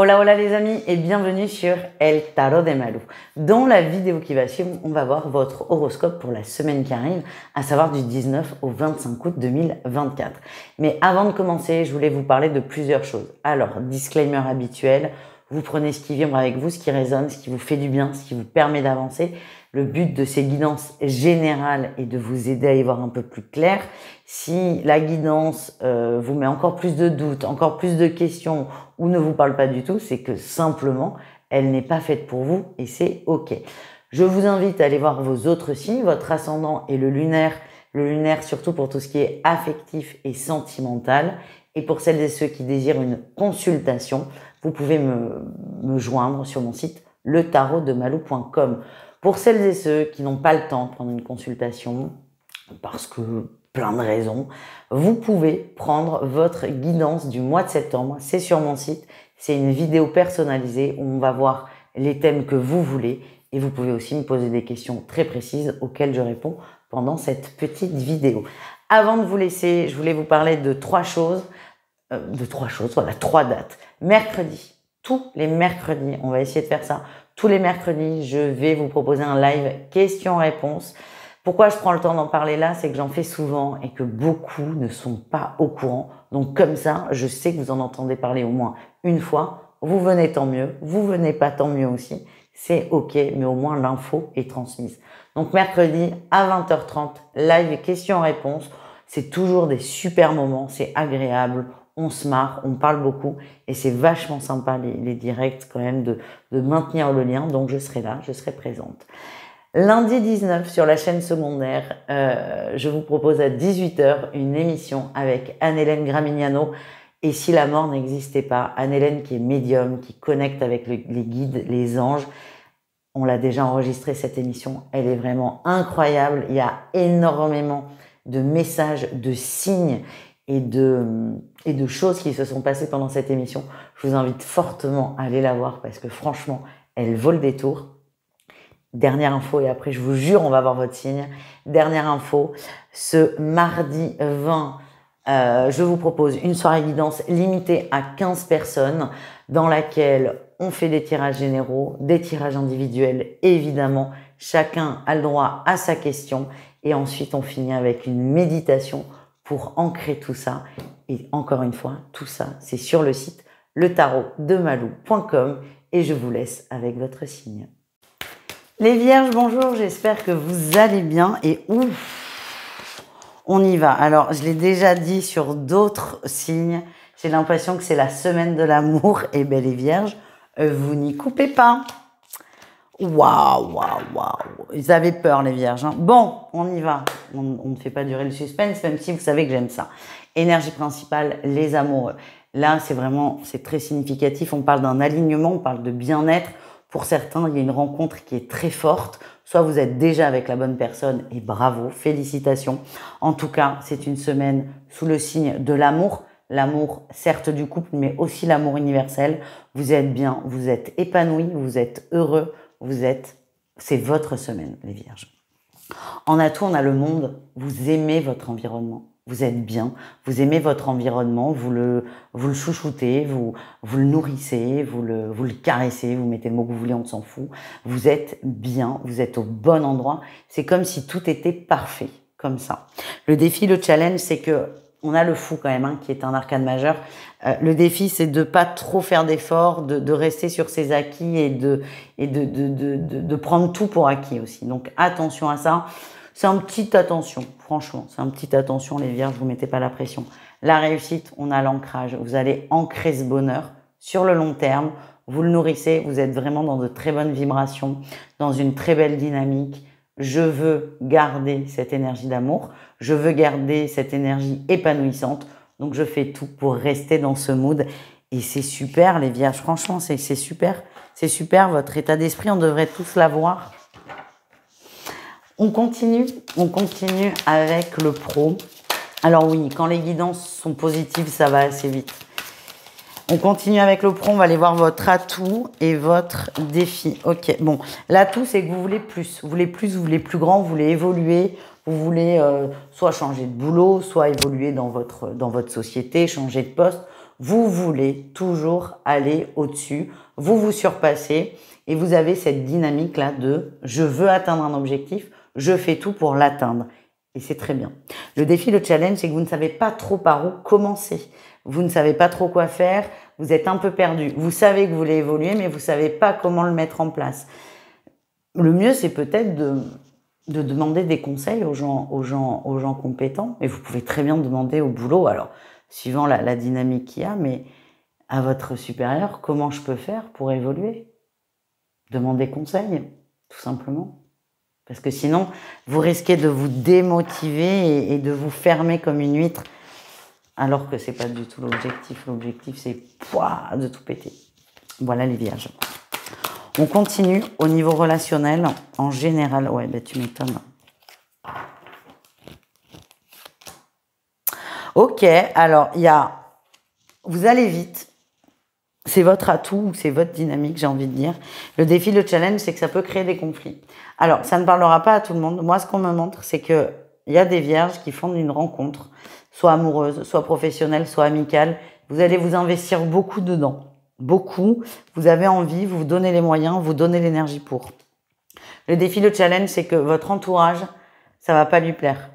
Hola hola les amis et bienvenue sur El Tarot de Malou. Dans la vidéo qui va suivre, on va voir votre horoscope pour la semaine qui arrive, à savoir du 19 au 25 août 2024. Mais avant de commencer, je voulais vous parler de plusieurs choses. Alors, disclaimer habituel, vous prenez ce qui vibre avec vous, ce qui résonne, ce qui vous fait du bien, ce qui vous permet d'avancer. Le but de ces guidances générales est de vous aider à y voir un peu plus clair. Si la guidance vous met encore plus de doutes, encore plus de questions ou ne vous parle pas du tout, c'est que simplement, elle n'est pas faite pour vous et c'est OK. Je vous invite à aller voir vos autres signes, votre ascendant et le lunaire. Le lunaire surtout pour tout ce qui est affectif et sentimental. Et pour celles et ceux qui désirent une consultation, vous pouvez me joindre sur mon site letarotdemalou.com. Pour celles et ceux qui n'ont pas le temps de prendre une consultation, parce que plein de raisons, vous pouvez prendre votre guidance du mois de septembre. C'est sur mon site. C'est une vidéo personnalisée où on va voir les thèmes que vous voulez et vous pouvez aussi me poser des questions très précises auxquelles je réponds pendant cette petite vidéo. Avant de vous laisser, je voulais vous parler de trois choses, voilà, 3 dates. Mercredi, tous les mercredis, on va essayer de faire ça. Tous les mercredis, je vais vous proposer un live questions-réponses. Pourquoi je prends le temps d'en parler là, c'est que j'en fais souvent et que beaucoup ne sont pas au courant. Donc comme ça, je sais que vous en entendez parler au moins une fois. Vous venez tant mieux, vous venez pas tant mieux aussi. C'est OK, mais au moins l'info est transmise. Donc mercredi à 20h30, live questions-réponses. C'est toujours des super moments, c'est agréable. On se marre, on parle beaucoup et c'est vachement sympa les directs quand même de maintenir le lien. Donc je serai là, je serai présente. Lundi 19 sur la chaîne secondaire, je vous propose à 18h une émission avec Anne-Hélène Gramignano. Et si la mort n'existait pas, Anne-Hélène qui est médium, qui connecte avec les guides, les anges. On l'a déjà enregistré cette émission, elle est vraiment incroyable. Il y a énormément de messages, de signes et de choses qui se sont passées pendant cette émission. Je vous invite fortement à aller la voir parce que franchement, elle vaut le détour. Dernière info, et après je vous jure, on va voir votre signe. Dernière info, ce mardi 20, je vous propose une soirée guidance limitée à 15 personnes dans laquelle on fait des tirages généraux, des tirages individuels. Évidemment, chacun a le droit à sa question. Et ensuite, on finit avec une méditation pour ancrer tout ça. Et encore une fois, tout ça, c'est sur le site letarotdemalou.com et je vous laisse avec votre signe. Les vierges, bonjour, j'espère que vous allez bien et ouf, on y va. Alors, je l'ai déjà dit sur d'autres signes, j'ai l'impression que c'est la semaine de l'amour. Et bien les vierges, vous n'y coupez pas. Waouh, waouh, waouh. Ils avaient peur les vierges. Hein. Bon, on y va. On ne fait pas durer le suspense, même si vous savez que j'aime ça. Énergie principale, les amoureux. Là, c'est très significatif. On parle d'un alignement, on parle de bien-être. Pour certains, il y a une rencontre qui est très forte. Soit vous êtes déjà avec la bonne personne et bravo, félicitations. En tout cas, c'est une semaine sous le signe de l'amour. L'amour, certes du couple, mais aussi l'amour universel. Vous êtes bien, vous êtes épanoui, vous êtes heureux, c'est votre semaine, les vierges. En atout, on a le monde. Vous aimez votre environnement. Vous êtes bien, vous aimez votre environnement, vous le chouchoutez, vous le nourrissez, vous le caressez, vous mettez le mot que vous voulez, on s'en fout. Vous êtes bien, vous êtes au bon endroit. C'est comme si tout était parfait, comme ça. Le défi, le challenge, c'est que on a le fou quand même, hein, qui est un arcane majeur. Le défi, c'est de pas trop faire d'efforts, de rester sur ses acquis et de prendre tout pour acquis aussi. Donc attention à ça. C'est un petit attention, franchement, c'est un petit attention les vierges, vous mettez pas la pression. La réussite, on a l'ancrage, vous allez ancrer ce bonheur sur le long terme, vous le nourrissez, vous êtes vraiment dans de très bonnes vibrations, dans une très belle dynamique. Je veux garder cette énergie d'amour, je veux garder cette énergie épanouissante, donc je fais tout pour rester dans ce mood. Et c'est super les vierges, franchement, c'est super votre état d'esprit, on devrait tous l'avoir. On continue avec le pro. Alors oui, quand les guidances sont positives, ça va assez vite. On continue avec le pro, on va aller voir votre atout et votre défi. Ok, bon, l'atout, c'est que vous voulez plus. Vous voulez plus, vous voulez plus grand, vous voulez évoluer, vous voulez soit changer de boulot, soit évoluer dans votre société, changer de poste. Vous voulez toujours aller au-dessus, vous vous surpassez et vous avez cette dynamique-là de « je veux atteindre un objectif, je fais tout pour l'atteindre ». Et c'est très bien. Le défi, le challenge, c'est que vous ne savez pas trop par où commencer. Vous ne savez pas trop quoi faire, vous êtes un peu perdu. Vous savez que vous voulez évoluer, mais vous ne savez pas comment le mettre en place. Le mieux, c'est peut-être de demander des conseils aux gens compétents. Et vous pouvez très bien demander au boulot, alors, suivant la dynamique qu'il y a, mais à votre supérieur, comment je peux faire pour évoluer? Demandez conseil, tout simplement. Parce que sinon, vous risquez de vous démotiver et de vous fermer comme une huître, alors que c'est pas du tout l'objectif. L'objectif, c'est de tout péter. Voilà les vierges. On continue au niveau relationnel. En général, ouais, ben tu m'étonnes. Ok, alors il y a, vous allez vite. C'est votre atout, c'est votre dynamique, j'ai envie de dire. Le défi, le challenge, c'est que ça peut créer des conflits. Alors, ça ne parlera pas à tout le monde. Moi, ce qu'on me montre, c'est que il y a des vierges qui font une rencontre, soit amoureuse, soit professionnelle, soit amicale. Vous allez vous investir beaucoup dedans. Beaucoup. Vous avez envie, vous vous donnez les moyens, vous donnez l'énergie pour. Le défi, le challenge, c'est que votre entourage, ça va pas lui plaire.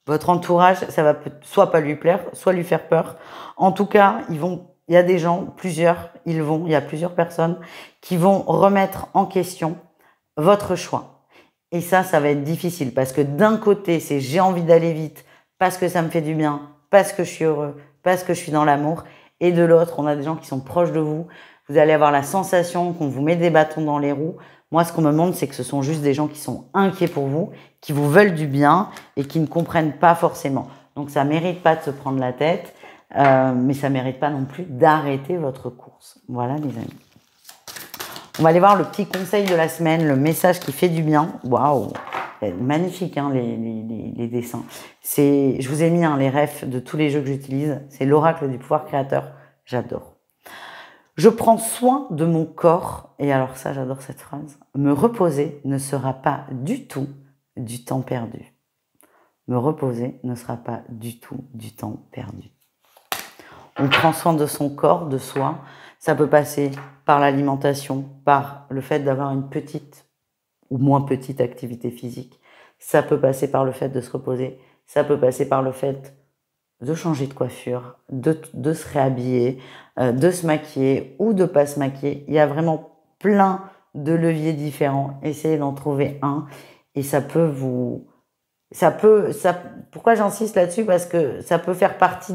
Votre entourage, ça va soit pas lui plaire, soit lui faire peur. En tout cas, il y a des gens, il y a plusieurs personnes qui vont remettre en question votre choix. Et ça va être difficile parce que d'un côté, c'est j'ai envie d'aller vite parce que ça me fait du bien, parce que je suis heureux, parce que je suis dans l'amour. Et de l'autre, on a des gens qui sont proches de vous. Vous allez avoir la sensation qu'on vous met des bâtons dans les roues. Moi, ce qu'on me montre, c'est que ce sont juste des gens qui sont inquiets pour vous, qui vous veulent du bien et qui ne comprennent pas forcément. Donc, ça mérite pas de se prendre la tête, mais ça mérite pas non plus d'arrêter votre course. Voilà, les amis. On va aller voir le petit conseil de la semaine, le message qui fait du bien. Waouh, magnifique hein, les dessins. Je vous ai mis les refs de tous les jeux que j'utilise. C'est l'oracle du pouvoir créateur. J'adore. Je prends soin de mon corps, et alors ça, j'adore cette phrase. Me reposer ne sera pas du tout du temps perdu. Me reposer ne sera pas du tout du temps perdu. On prend soin de son corps, de soi. Ça peut passer par l'alimentation, par le fait d'avoir une petite ou moins petite activité physique. Ça peut passer par le fait de se reposer. Ça peut passer par le fait de changer de coiffure, de se réhabiller, de se maquiller ou de pas se maquiller. Il y a vraiment plein de leviers différents. Essayez d'en trouver un et ça peut vous... Pourquoi j'insiste là-dessus? Parce que ça peut faire partie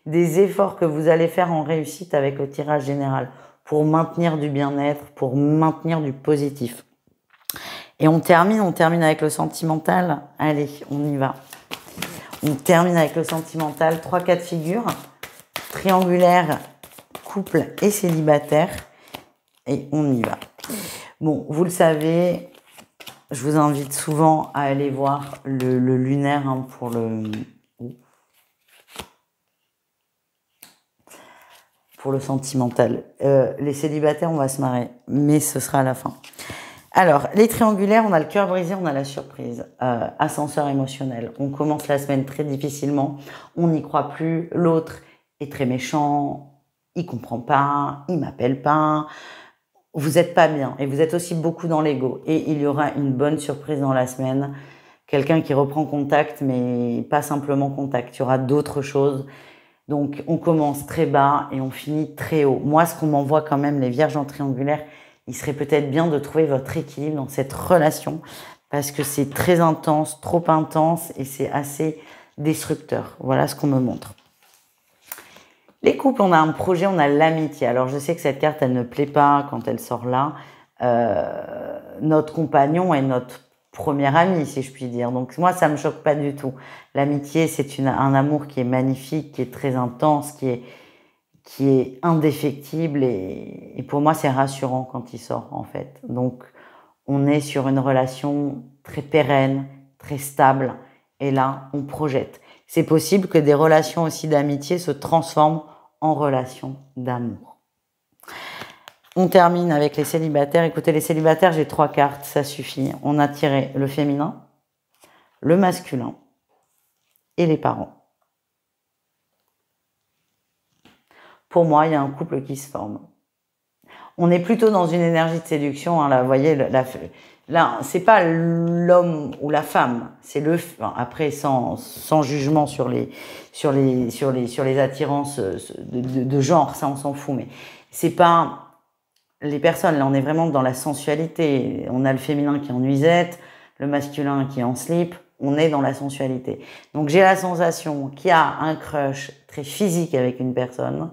des efforts que vous allez faire en réussite avec le tirage général pour maintenir du bien-être, pour maintenir du positif. Et on termine avec le sentimental. Allez, on y va. On termine avec le sentimental. 3 cas de figure. Triangulaire, couple et célibataire. Et on y va. Bon, vous le savez, je vous invite souvent à aller voir le lunaire hein, pour le sentimental. Les célibataires, on va se marrer, mais ce sera à la fin. Alors, les triangulaires, on a le cœur brisé, on a la surprise. Ascenseur émotionnel. On commence la semaine très difficilement. On n'y croit plus. L'autre est très méchant. Il comprend pas. Il m'appelle pas. Vous êtes pas bien. Et vous êtes aussi beaucoup dans l'ego. Et il y aura une bonne surprise dans la semaine. Quelqu'un qui reprend contact, mais pas simplement contact. Il y aura d'autres choses. Donc, on commence très bas et on finit très haut. Moi, ce qu'on m'envoie quand même, les vierges en triangulaire, il serait peut-être bien de trouver votre équilibre dans cette relation parce que c'est très intense, trop intense et c'est assez destructeur. Voilà ce qu'on me montre. Les couples, on a un projet, on a l'amitié. Alors, je sais que cette carte, elle ne plaît pas quand elle sort là. Notre compagnon est notre premier ami, si je puis dire. Donc, moi, ça me choque pas du tout. L'amitié, c'est un amour qui est magnifique, qui est très intense, qui est indéfectible et pour moi c'est rassurant quand il sort en fait. Donc on est sur une relation très pérenne, très stable et là on projette. C'est possible que des relations aussi d'amitié se transforment en relations d'amour. On termine avec les célibataires. Écoutez, les célibataires, j'ai 3 cartes, ça suffit. On a tiré le féminin, le masculin et les parents. pour moi, il y a un couple qui se forme. On est plutôt dans une énergie de séduction, hein, là, vous voyez, là, c'est pas l'homme ou la femme, c'est après, sans jugement sur les attirances de genre, ça, on s'en fout, mais c'est pas les personnes, là, on est vraiment dans la sensualité. On a le féminin qui est en nuisette, le masculin qui est en slip, on est dans la sensualité. Donc, j'ai la sensation qu'il y a un crush très physique avec une personne.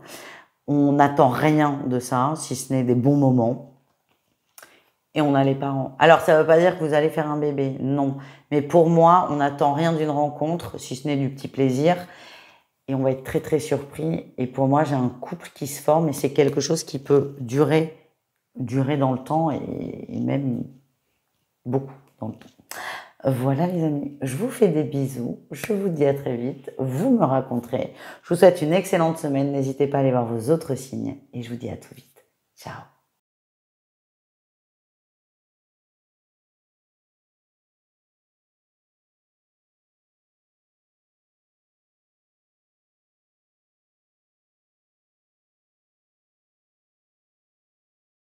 On n'attend rien de ça, si ce n'est des bons moments. Et on a les parents. Alors, ça ne veut pas dire que vous allez faire un bébé, non. Mais pour moi, on n'attend rien d'une rencontre, si ce n'est du petit plaisir. Et on va être très, très surpris. Et pour moi, j'ai un couple qui se forme et c'est quelque chose qui peut durer dans le temps et même beaucoup dans le temps. Voilà les amis, je vous fais des bisous, je vous dis à très vite, vous me raconterez. Je vous souhaite une excellente semaine, n'hésitez pas à aller voir vos autres signes et je vous dis à tout vite. Ciao.